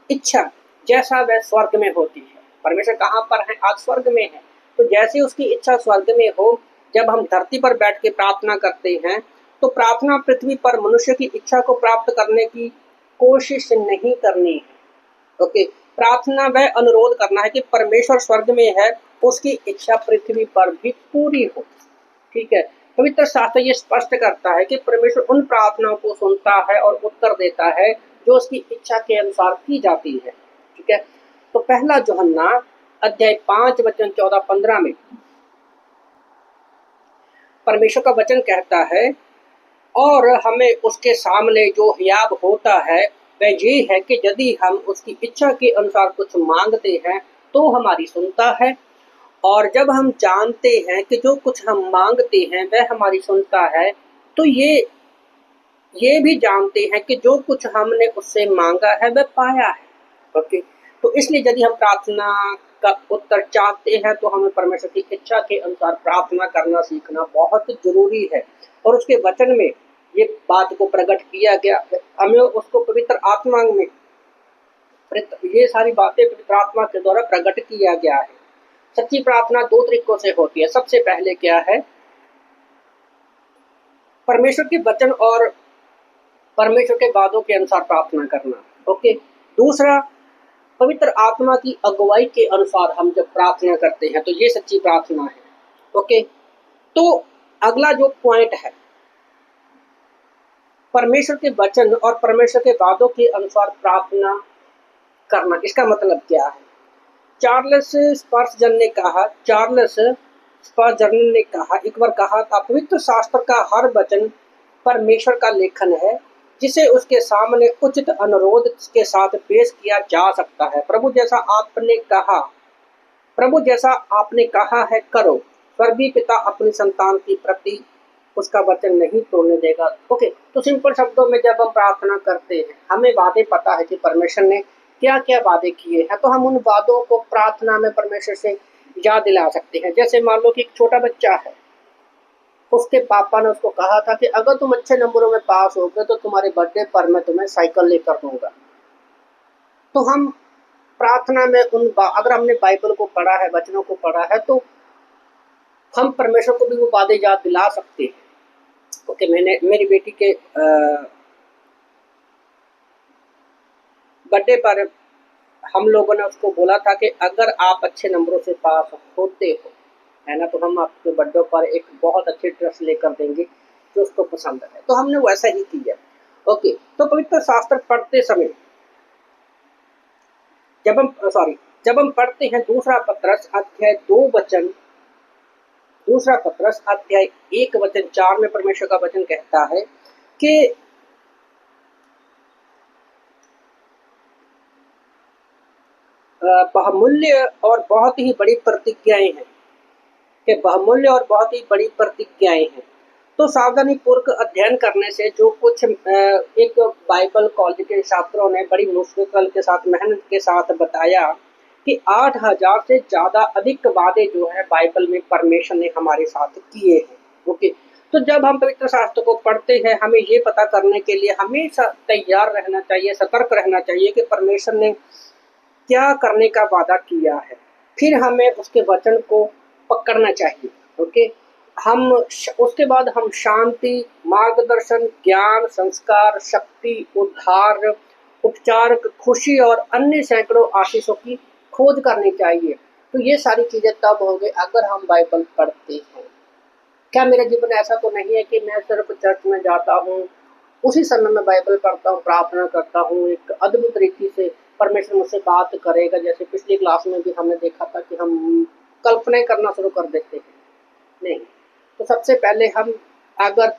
इच्छा जैसा वह स्वर्ग में होती है। परमेश्वर कहाँ पर है? आज स्वर्ग में है। तो जैसे उसकी इच्छा स्वर्ग में हो, जब हम धरती पर बैठ के प्रार्थना करते हैं तो प्रार्थना पृथ्वी पर मनुष्य की इच्छा को प्राप्त करने की कोशिश नहीं करनी है। ओके, प्रार्थना वह अनुरोध करना है कि परमेश्वर स्वर्ग में है, उसकी इच्छा पृथ्वी पर भी पूरी हो। ठीक है, पवित्र शास्त्र ये स्पष्ट करता है कि परमेश्वर उन प्रार्थनाओं को सुनता है और उत्तर देता है जो उसकी इच्छा के अनुसार की जाती है। ठीक है, तो पहला यूहन्ना अध्याय 5 वचन 14-15 में परमेश्वर का वचन कहता है, और हमें उसके सामने जो हियाब होता है वह ये है कि यदि हम उसकी इच्छा के अनुसार कुछ मांगते हैं तो हमारी सुनता है, और जब हम जानते हैं कि जो कुछ हम मांगते हैं वह हमारी सुनता है तो ये भी जानते हैं कि जो कुछ हमने उससे मांगा है वह पाया है। ओके, तो इसलिए यदि हम प्रार्थना का उत्तर चाहते हैं तो हमें परमेश्वर की इच्छा के अनुसार प्रार्थना करना सीखना बहुत जरूरी है। और उसके वचन में ये बात को प्रकट किया गया, हमें उसको पवित्र आत्मा में ये सारी बातें पवित्र आत्मा के द्वारा प्रकट किया गया है। सच्ची प्रार्थना 2 तरीकों से होती है। सबसे पहले क्या है? परमेश्वर के वचन और परमेश्वर के वादों के अनुसार प्रार्थना करना। ओके, दूसरा पवित्र आत्मा की अगुवाई के अनुसार हम जब प्रार्थना करते हैं तो ये सच्ची प्रार्थना है। ओके, तो अगला जो पॉइंट है, परमेश्वर के वचन और परमेश्वर के वादों के अनुसार प्रार्थना करना, इसका मतलब क्या है? चार्ल्स स्पर्जन ने कहा, एक बार कहा था, पवित्र शास्त्र का हर वचन परमेश्वर का लेखन है जिसे उसके सामने उचित अनुरोध के साथ पेश किया जा सकता है। प्रभु जैसा आपने कहा है करो। स्वर्गीय पिता अपनी संतान की प्रति उसका वचन नहीं तोड़ने देगा। ओके, तो सिंपल शब्दों में जब हम प्रार्थना करते हैं, हमें वादे पता है कि परमेश्वर ने क्या क्या वादे किए हैं, तो हम उन वादों को प्रार्थना में परमेश्वर से याद दिला सकते हैं। जैसे मान लो कि एक छोटा बच्चा है, उसके पापा ने उसको कहा था कि अगर तुम अच्छे नंबरों में पास हो गए तो तुम्हारे बर्थडे पर मैं तुम्हें साइकिल लेकर दूंगा। तो हम प्रार्थना में अगर हमने बाइबल को पढ़ा है, वचनों को पढ़ा है, तो हम परमेश्वर को भी वो वादे याद दिला सकते हैं। ओके, मेरी बेटी के बर्थडे पर हम लोगों ने उसको बोला था कि अगर आप अच्छे नंबरों से पास होते हो, है ना, तो हम आपके बर्थडे पर एक बहुत अच्छी ड्रेस लेकर देंगे जो उसको पसंद है। तो हमने वैसा ही किया। ओके, तो पवित्र शास्त्र पढ़ते समय जब हम पढ़ते हैं दूसरा पत्रस अध्याय 1 वचन 4 में परमेश्वर का वचन कहता है कि बहुमूल्य और बहुत ही बड़ी प्रतिज्ञाएं हैं तो सावधानी पूर्वक अध्ययन करने से जो कुछ एक बाइबल कॉलेज के छात्रों ने बड़ी मुश्किल के साथ, मेहनत के साथ बताया कि 8000 से ज्यादा अधिक वादे जो है बाइबल में परमेश्वर ने हमारे साथ किए हैं। ओके, तो जब हम पवित्र शास्त्र को पढ़ते हैं हमें ये पता करने के लिए हमेशा तैयार रहना चाहिए, सतर्क रहना चाहिए कि परमेश्वर ने क्या करने का वादा किया है। फिर हमें उसके वचन को पकड़ना चाहिए। ओके, उसके बाद हम शांति, मार्गदर्शन, ज्ञान, संस्कार, शक्ति, उद्धार, उपचार, खुशी और अन्य सैकड़ों आशीषों की खोज करनी चाहिए। तो ये सारी चीज़ें तब होंगी अगर हम बाइबल पढ़ते हैं। क्या मेरा जीवन ऐसा तो नहीं है कि मैं सिर्फ चर्च में जाता हूँ, उसी समय मैं बाइबल पढ़ता हूँ, प्रार्थना करता हूँ, एक अद्भुत तरीके से परमेश्वर मुझसे बात करेगा। जैसे पिछली क्लास में भी हमने देखा था कि हम कल्पनाएं करना शुरू कर देते हैं। नहीं, तो सबसे पहले हम अगर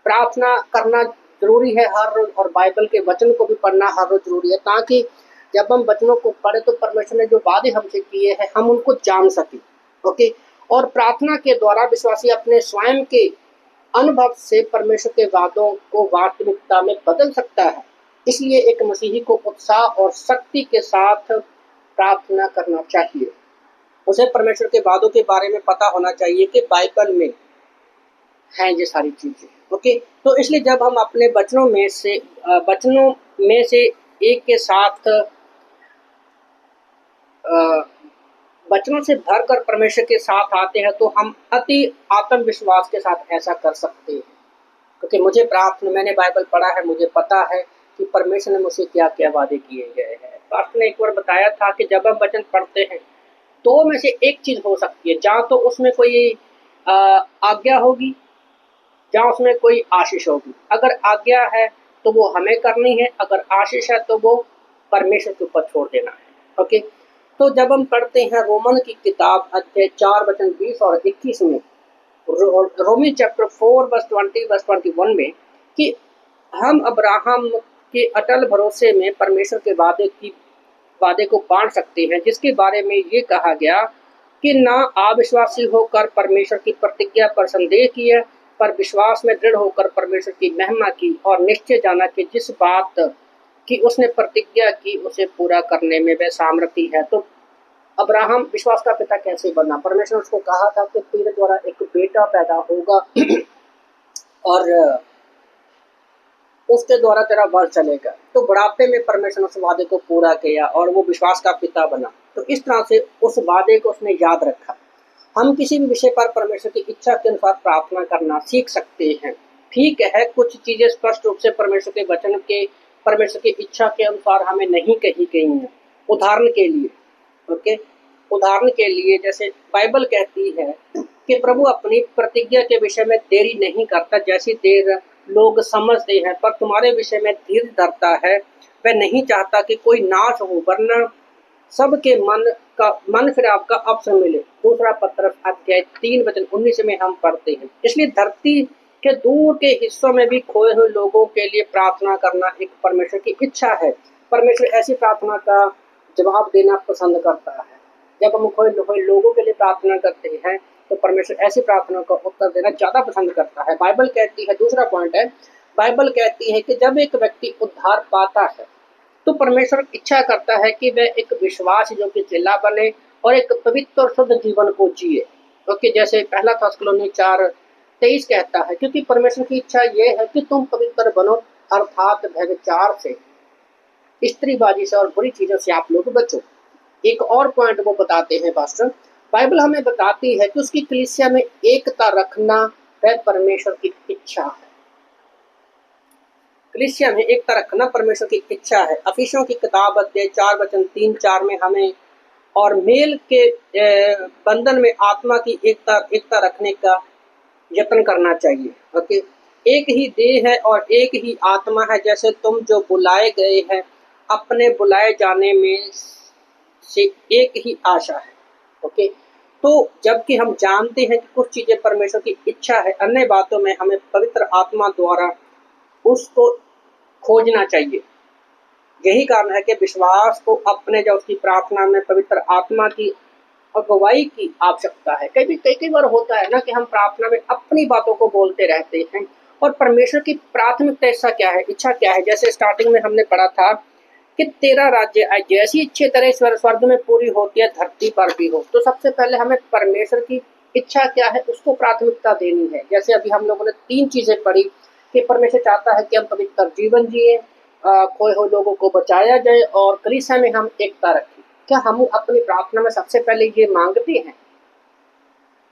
प्रार्थना करना जरूरी है हर रोज, और बाइबल के वचन को भी पढ़ना हर रोज जरूरी है, ताकि जब हम वचनों को पढ़े तो परमेश्वर ने जो वादे हमसे किए हैं हम उनको जान सकें। ओके, और प्रार्थना के द्वारा विश्वासी अपने स्वयं के अनुभव से परमेश्वर के वादों को वास्तविकता में बदल सकता है। इसलिए एक मसीही को उत्साह और शक्ति के साथ प्रार्थना करना चाहिए। उसे परमेश्वर के वादों के बारे में पता होना चाहिए कि बाइबल में हैं ये सारी चीजें। ओके, तो इसलिए जब हम अपने वचनों में से एक के साथ वचनों से भरकर परमेश्वर के साथ आते हैं, तो हम अति आत्मविश्वास के साथ ऐसा कर सकते हैं, क्योंकि मैंने बाइबल पढ़ा है, मुझे पता है कि परमेश्वर ने मुझसे क्या क्या वादे किए गए हैं। पास्टर ने एक बार बताया था कि जब हम वचन पढ़ते हैं तो में से एक चीज हो सकती है, जहाँ तो उसमें कोई आज्ञा होगी, जहाँ उसमें कोई आशीष होगी। अगर आज्ञा है तो वो हमें करनी है, अगर आशीष है तो वो परमेश्वर के ऊपर छोड़ देना है। ओके, तो जब हम पढ़ते हैं रोमन की किताब अध्याय 4 वचन 20 और 21 में, रोमी चैप्टर 4 वर्स 20 वर्स 21 में, कि हम अब्राहम के अटल भरोसे में परमेश्वर के वादे को बांट सकते हैं, जिसके बारे में ये कहा गया कि ना अविश्वासी होकर परमेश्वर की प्रतिज्ञा पर संदेह किया, पर विश्वास में दृढ़ होकर परमेश्वर की महिमा की और निश्चय जाना कि जिस बात की उसने प्रतिज्ञा की उसे पूरा करने में वह सामर्थी है। तो अब्राहम विश्वास का पिता कैसे बना? परमेश्वर ने उसको कहा था कि तेरे द्वारा एक बेटा पैदा होगा और उसके द्वारा तेरा वंश चलेगा। तो बुढ़ापे में परमेश्वर ने उस वादे को पूरा किया और वो विश्वास का पिता बना। तो इस तरह से उस वादे को उसने याद रखा। हम किसी भी विषय पर परमेश्वर की इच्छा के अनुसार प्रार्थना करना सीख सकते हैं। ठीक है, कुछ चीजें स्पष्ट रूप से परमेश्वर की इच्छा के अनुसार हमें नहीं कही गई हैं। उदाहरण के लिए जैसे बाइबल कहती है कि प्रभु अपनी प्रतिज्ञा के विषय में देरी नहीं करता, जैसी देर लोग समझते हैं, पर तुम्हारे विषय में धीरज धरता है। वह नहीं चाहता कि कोई नाश हो, वरना सबके मन फिर आपका अवसर मिले। दूसरा पत्रस अध्याय 3 वचन 19 में हम पढ़ते हैं। इसलिए धरती के दूर के हिस्सों में भी खोए हुए लोगों के लिए प्रार्थना करना एक परमेश्वर की इच्छा है। परमेश्वर ऐसी प्रार्थना का जवाब देना पसंद करता है। जब हम खोए हुए लोगों के लिए प्रार्थना करते हैं तो परमेश्वर ऐसी प्रार्थना का उत्तर देना ज्यादा पसंद करता है। बाइबल कहती है, दूसरा पॉइंट है, बाइबल कहती है कि जब एक व्यक्ति उद्धार पाता है तो परमेश्वर इच्छा करता है कि वह एक विश्वास योग्य चेला बने और एक पवित्र और शुद्ध जीवन को जिए। क्योंकि जैसे पहला थेसलोनी 4:23 कहता है, क्योंकि परमेश्वर की इच्छा यह है कि तुम पवित्र बनो, अर्थात व्यभिचार से, स्त्रीबाजी से और बुरी चीजों से आप लोग बचो। एक और पॉइंट वो बताते हैं पास्टर, बाइबल हमें बताती है कि उसकी कलीसिया में एकता रखना वह परमेश्वर की इच्छा है। कलीसिया में एकता रखना परमेश्वर की इच्छा है। अफिसियों की किताब अध्याय 4 वचन 3-4 में हमें और मेल के बंधन में आत्मा की एकता रखने का यत्न करना चाहिए। ओके, एक ही देह है और एक ही आत्मा है, जैसे तुम जो बुलाए गए हैं अपने बुलाए जाने में से एक ही आशा है। ओके, तो जबकि हम जानते हैं कि कुछ चीजें परमेश्वर की इच्छा है, अन्य बातों में हमें पवित्र आत्मा द्वारा उसको खोजना चाहिए। यही कारण है कि विश्वास को अपने जो उसकी प्रार्थना में पवित्र आत्मा की अगुवाई की आवश्यकता है। कई बार होता है ना कि हम प्रार्थना में अपनी बातों को बोलते रहते हैं और परमेश्वर की प्राथमिकता ऐसा क्या है, इच्छा क्या है। जैसे स्टार्टिंग में हमने पढ़ा था कि तेरा राज्य आए, जैसी अच्छी तरह स्वर्ग में पूरी होती है धरती पर भी हो। तो सबसे पहले हमें परमेश्वर की इच्छा क्या है उसको प्राथमिकता देनी है। जैसे अभी हम लोगों ने 3 चीजें पढ़ी कि परमेश्वर चाहता है कि हम पवित्र जीवन जिए, खोए हुए लोगों को बचाया जाए और कलीसिया में हम एकता रखें। क्या हम अपनी प्रार्थना में सबसे पहले ये मांगते हैं?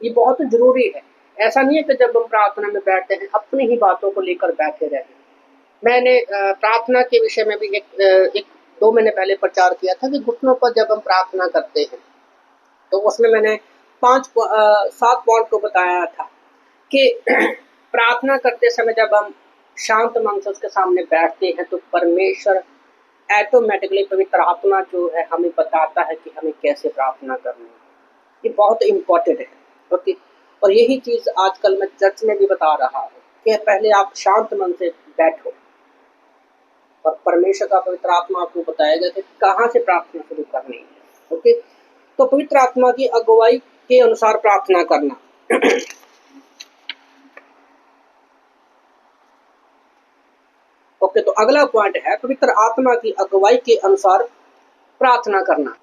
ये बहुत जरूरी है। ऐसा नहीं है कि जब हम प्रार्थना में बैठते हैं अपनी ही बातों को लेकर बैठे रहें। मैंने प्रार्थना के विषय में भी एक 2 महीने पहले प्रचार किया था कि घुटनों पर जब हम प्रार्थना करते हैं तो उसमें मैंने 7 पॉइंट को बताया था कि प्रार्थना करते समय जब हम शांत मन से उसके सामने बैठते हैं तो परमेश्वर ऑटोमेटिकली पवित्र आत्मा जो है हमें बताता है कि हमें कैसे प्रार्थना करनी है। ये बहुत इम्पोर्टेंट है। ओके, और यही चीज आजकल मैं चर्च में भी बता रहा हूँ कि पहले आप शांत मन से बैठो और परमेश्वर का पवित्र आत्मा आपको बताएगा कि कहाँ से प्रार्थना शुरू करनी है। ओके, तो पवित्र आत्मा की अगुवाई के अनुसार प्रार्थना करना। ओके, तो अगला पॉइंट है पवित्र आत्मा की अगुवाई के अनुसार प्रार्थना करना।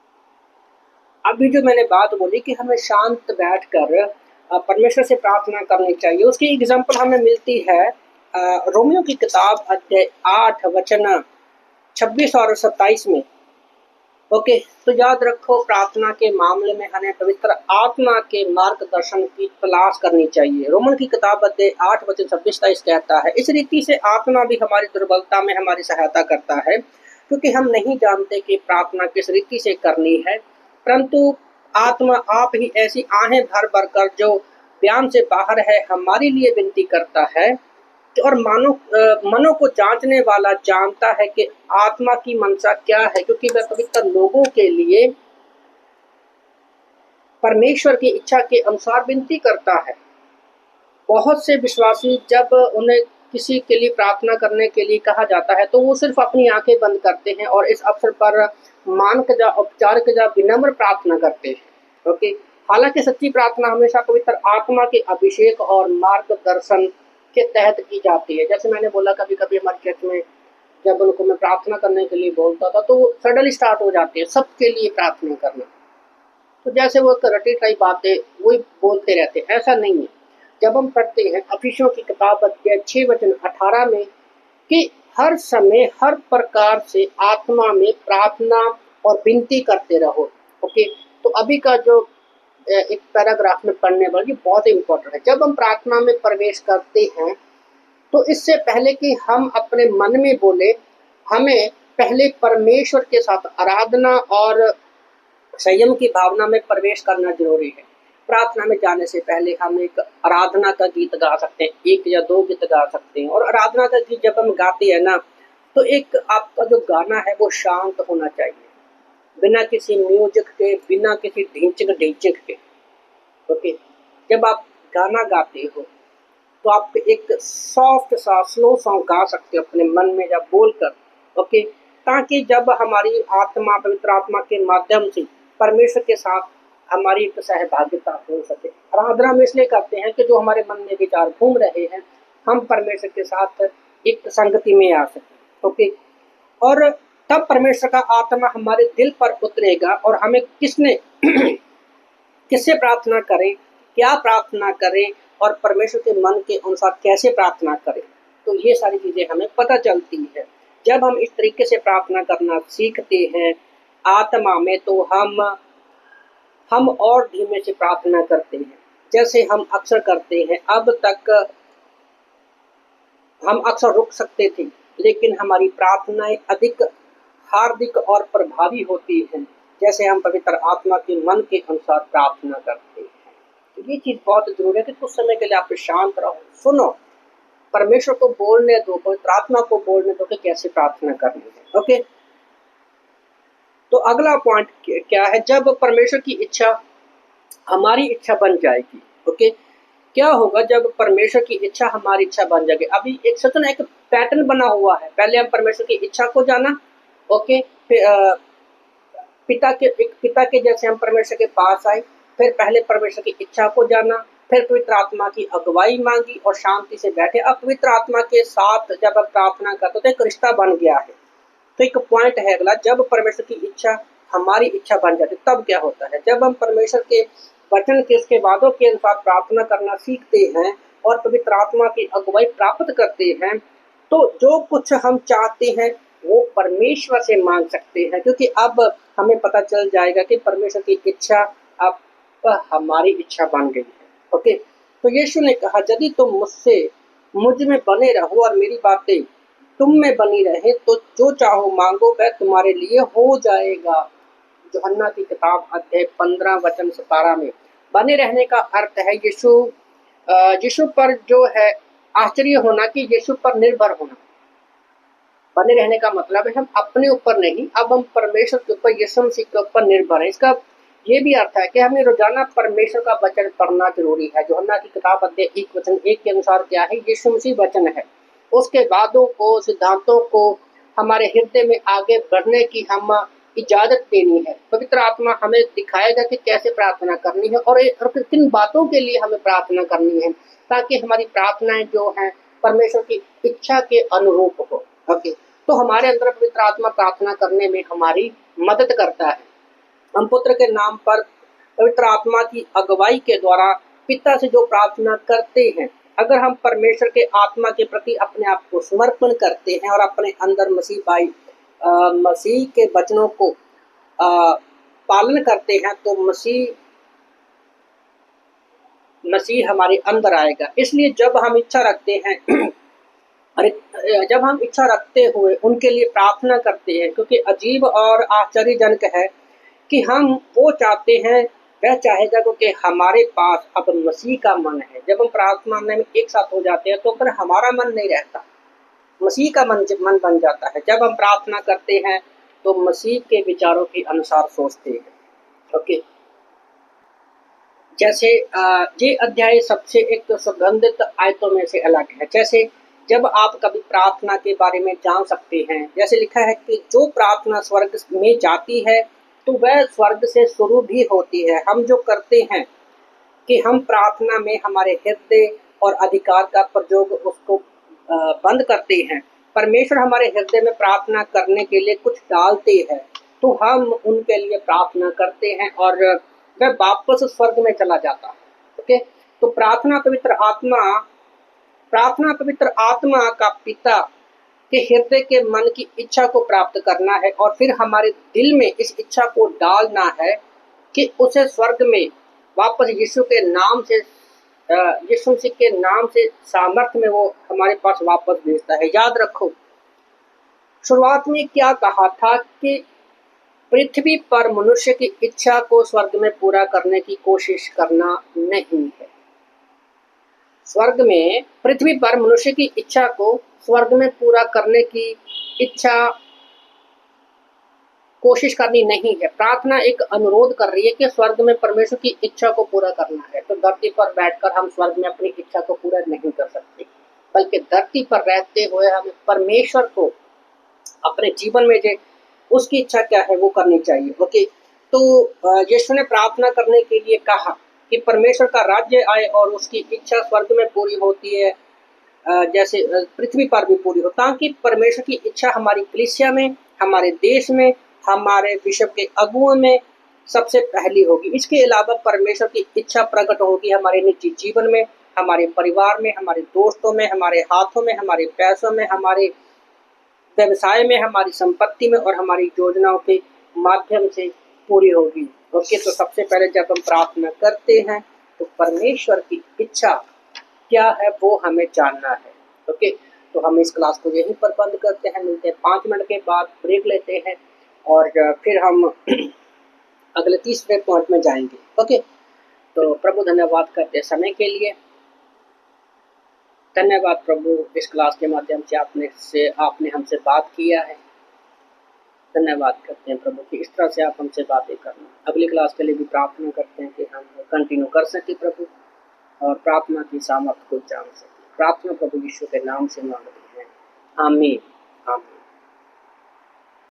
अभी जो मैंने बात बोली कि हमें शांत बैठकर परमेश्वर से प्रार्थना करनी चाहिए, उसकी एग्जांपल हमें मिलती है रोमियो की किताब अध्याय 8 वचन 26 और 27 में। ओके, तो याद रखो प्रार्थना के मामले में हमें पवित्र आत्मा के मार्गदर्शन की तलाश करनी चाहिए। रोमन की किताब अध्याय 8 वचन 26 कहता है, इस रीति से आत्मा भी हमारी दुर्बलता में हमारी सहायता करता है, क्योंकि हम नहीं जानते कि प्रार्थना किस रीति से करनी है, परंतु आत्मा आप ही ऐसी आहें भर भर कर जो बयान से बाहर है हमारे लिए विनती करता है। और मनो को जांचने वाला जानता है कि आत्मा की मनसा क्या है, क्योंकि वह पवित्र लोगों के लिए परमेश्वर की इच्छा के अनुसार विनती करता है। बहुत से विश्वासी जब उन्हें किसी के लिए प्रार्थना करने के लिए कहा जाता है तो वो सिर्फ अपनी आंखें बंद करते हैं और इस अवसर पर औपचारिक या विनम्र प्रार्थना करते हैं। ओके, हालांकि सच्ची प्रार्थना हमेशा पवित्र आत्मा के अभिषेक और मार्गदर्शन के तहत की जाती है। जैसे मैंने बोला, कभी कभी हमारे चर्च में जब उनको मैं प्रार्थना करने के लिए बोलता था तो सडनली स्टार्ट हो जाती है सबके लिए प्रार्थना करना, तो जैसे वो रटी टाइप बातें वही बोलते रहते हैं। ऐसा नहीं है। जब हम पढ़ते हैं अफिसियों की किताब अध्याय 6 वचन 18 में कि हर समय हर प्रकार से आत्मा में प्रार्थना और विनती करते रहो। ओके, तो अभी का जो एक पैराग्राफ में पढ़ने वाली बहुत इंपॉर्टेंट है। जब हम प्रार्थना में प्रवेश करते हैं तो इससे पहले कि हम अपने मन में बोले, हमें पहले परमेश्वर के साथ आराधना और संयम की भावना में प्रवेश करना जरूरी है। प्रार्थना में जाने से पहले हम एक आराधना का गीत गा सकते हैं, 1 या 2 गीत गा सकते हैं। और आराधना का गीत जब हम गाते हैं ना, तो एक आपका जो गाना है वो शांत होना चाहिए, बिना किसी म्यूजिक के, बिना किसी ढिंचक के। ओके, जब आप गाना गाते हो तो आप एक सॉफ्ट सा स्लो सॉन्ग गा सकते हो अपने मन में या बोलकर। ओके, ताकि जब हमारी आत्मा पवित्र आत्मा के माध्यम से परमेश्वर के साथ हमारी एक सहभागिता हो सके। आराधना हम इसलिए करते हैं कि जो हमारे मन में विचार घूम रहे हैं हम परमेश्वर के साथ एक संगति में आ सके। ओके, और तब परमेश्वर का आत्मा हमारे दिल पर उतरेगा और हमें किससे प्रार्थना करें, क्या प्रार्थना करें और परमेश्वर के मन के अनुसार कैसे प्रार्थना करें, तो ये सारी चीजें हमें पता चलती है। जब हम इस तरीके से प्रार्थना करना सीखते हैं आत्मा में, तो हम और धीमे से प्रार्थना करते हैं, जैसे हम अक्सर करते हैं। अब तक हम अक्सर रुक सकते थे, लेकिन हमारी प्रार्थनाएं अधिक हार्दिक और प्रभावी होती हैं जैसे हम पवित्र आत्मा के मन के अनुसार प्रार्थना करते हैं। तो ये चीज बहुत जरूरी है कि कुछ समय के लिए आप शांत रहो, सुनो, परमेश्वर को बोलने दो, पवित्र आत्मा को बोलने दो कि कैसे प्रार्थना करनी है। ओके, तो अगला पॉइंट क्या है, जब परमेश्वर की इच्छा हमारी इच्छा बन जाएगी। ओके, क्या होगा जब परमेश्वर की इच्छा हमारी इच्छा बन जाएगी। अभी एक सचन एक पैटर्न बना हुआ है, पहले हम परमेश्वर की इच्छा को जाना। ओके, फिर पिता के जैसे हम परमेश्वर के पास आए, फिर पहले परमेश्वर की इच्छा को जाना, फिर पवित्र आत्मा की अगुवाई मांगी और शांति से बैठे। अब पवित्र आत्मा के साथ जब हम प्रार्थना करते तो एक रिश्ता बन गया है। तो एक पॉइंट है अगला, जब परमेश्वर की इच्छा हमारी इच्छा बन जाती तब क्या होता है। जब हम परमेश्वर के वचन के उसके वादों के अनुसार प्रार्थना करना सीखते हैं और पवित्र आत्मा की अगुवाई प्राप्त करते हैं, तो जो कुछ हम चाहते हैं वो परमेश्वर से मांग सकते हैं, क्योंकि अब हमें पता चल जाएगा कि परमेश्वर की इच्छा अब हमारी इच्छा बन गई है। ओके, तो यीशु ने कहा, यदि तुम मुझसे मुझ में बने रहो और मेरी बातें तुम में बनी रहे तो जो चाहो मांगो वह तुम्हारे लिए हो जाएगा। यूहन्ना की किताब अध्याय 15 वचन 17 में बने रहने का अर्थ है यीशु पर जो है आश्चर्य होना, कि यीशु पर निर्भर होना। बने रहने का मतलब है हम अपने ऊपर नहीं, अब हम परमेश्वर के ऊपर, यीशु मसीह के ऊपर निर्भर है। इसका ये भी अर्थ है कि हमें रोजाना परमेश्वर का वचन पढ़ना जरूरी है। यूहन्ना की किताब अध्याय 1 वचन 1 के अनुसार क्या है, यीशु मसीह वचन है, उसके वादों को, सिद्धांतों को हमारे हृदय में आगे बढ़ने की हम इजाजत देनी है। पवित्र आत्मा हमें दिखाएगा कि कैसे प्रार्थना करनी है और किन बातों के लिए हमें प्रार्थना करनी है, ताकि हमारी प्रार्थनाएं जो हैं परमेश्वर की इच्छा के अनुरूप हो। ओके, तो हमारे अंदर पवित्र आत्मा प्रार्थना करने में हमारी मदद करता है। हम पुत्र के नाम पर पवित्र आत्मा की अगुवाई के द्वारा पिता से जो प्रार्थना करते हैं, अगर हम परमेश्वर के आत्मा के प्रति अपने आप को समर्पण करते हैं और अपने अंदर मसीह के वचनों को पालन करते हैं, तो मसीह हमारे अंदर आएगा। इसलिए जब हम इच्छा रखते हैं जब हम इच्छा रखते हुए उनके लिए प्रार्थना करते हैं, क्योंकि अजीब और आश्चर्यजनक है कि हम वो चाहते हैं, वह चाहेगा, क्योंकि हमारे पास अब मसीह का मन है। जब हम प्रार्थना में एक साथ हो जाते हैं तो फिर हमारा मन नहीं रहता, मसीह का मन बन जाता है। जब हम प्रार्थना करते हैं तो मसीह के विचारों के अनुसार सोचते हैं। ओके, जैसे ये अध्याय सबसे एक सुगंधित आयतों में से अलग है। जैसे जब आप कभी प्रार्थना के बारे में जान सकते हैं, जैसे लिखा है कि जो प्रार्थना स्वर्ग में जाती है तो वह स्वर्ग से शुरू भी होती है। हम जो करते हैं कि हम प्रार्थना में हमारे हृदय और अधिकार का प्रयोग उसको बंद करते हैं। परमेश्वर हमारे हृदय में प्रार्थना करने के लिए कुछ डालते हैं, तो हम उनके लिए प्रार्थना करते हैं और वह वापस स्वर्ग में चला जाता है। ओके, तो प्रार्थना पवित्र आत्मा का पिता के हृदय के मन की इच्छा को प्राप्त करना है और फिर हमारे दिल में इस इच्छा को डालना है कि उसे स्वर्ग में वापस यीशु मसीह के नाम से सामर्थ्य में वो हमारे पास वापस भेजता है। याद रखो, शुरुआत में क्या कहा था कि पृथ्वी पर मनुष्य की इच्छा को स्वर्ग में पूरा करने की कोशिश करना नहीं है। स्वर्ग में पृथ्वी पर मनुष्य की इच्छा को स्वर्ग में पूरा करने की कोशिश करनी नहीं है। प्रार्थना एक अनुरोध कर रही है कि स्वर्ग में परमेश्वर की इच्छा को पूरा करना है। तो धरती पर बैठकर हम स्वर्ग में अपनी इच्छा को पूरा नहीं कर सकते, बल्कि धरती पर रहते हुए हमें परमेश्वर को अपने जीवन में जो उसकी इच्छा क्या है वो करनी चाहिए। ओके, तो यीशु ने प्रार्थना करने के लिए कहा कि परमेश्वर का राज्य आए और उसकी इच्छा स्वर्ग में पूरी होती है जैसे पृथ्वी पर भी पूरी हो, ताकि परमेश्वर की इच्छा हमारी कलीसिया में, हमारे देश में, हमारे विश्व के अगुओं में सबसे पहली होगी। इसके अलावा परमेश्वर की इच्छा प्रकट होगी हमारे निजी जीवन में, हमारे परिवार में, हमारे दोस्तों में, हमारे हाथों में, हमारे पैसों में, हमारे व्यवसाय में, हमारी संपत्ति में और हमारी योजनाओं के माध्यम से पूरी होगी। ओके, तो सबसे पहले जब हम प्रार्थना करते हैं तो परमेश्वर की इच्छा क्या है वो हमें जानना है। ओके, तो हम इस क्लास को यहीं पर बंद करते हैं। मिलते हैं 5 मिनट के बाद, ब्रेक लेते हैं और फिर हम अगले तीसरे पॉइंट में जाएंगे। ओके, तो प्रभु धन्यवाद करते समय के लिए। धन्यवाद प्रभु, इस क्लास के माध्यम से आपने हमसे बात किया है। धन्यवाद करते हैं प्रभु कि इस तरह से आप हमसे बातें करना। अगली क्लास के लिए भी प्रार्थना करते हैं कि हम कंटिन्यू कर सके प्रभु और प्रार्थना की सामर्थ्य को जान सके। प्रार्थना प्रभु यीशु के नाम से मांगते हैं, आमीन आमीन।